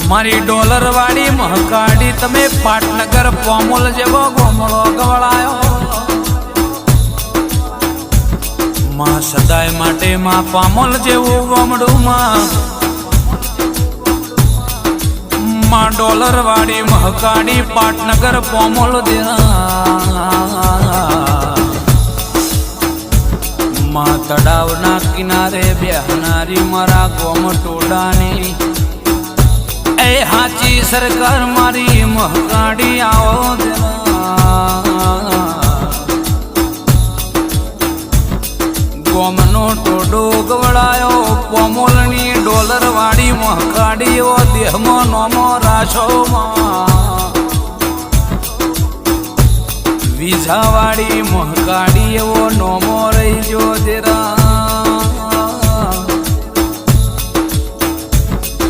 મારી ડોલર વાળી મહકાડી તમે પાટનગર પોમોલ જેવો ગોમળો ગવળાયો માં સદાય માટે માં પામોલ જેવું ગોમડું માં ડોલર વાળી મહકાડી પાટનગર પોમોલ માં તળાવના કિનારે બેહનારી મારા ગોમ ટોડાની એ હાચી સરકાર મારી મહકાડી આવો ગોમનો ટોડો ગવડાયો પોમોલની ડોલર વાળી મહકાડીઓ દેહમાં નોમો રાછોમાં વિઝા વાળી મહકાડી એવો નોમો રહી જો દેરા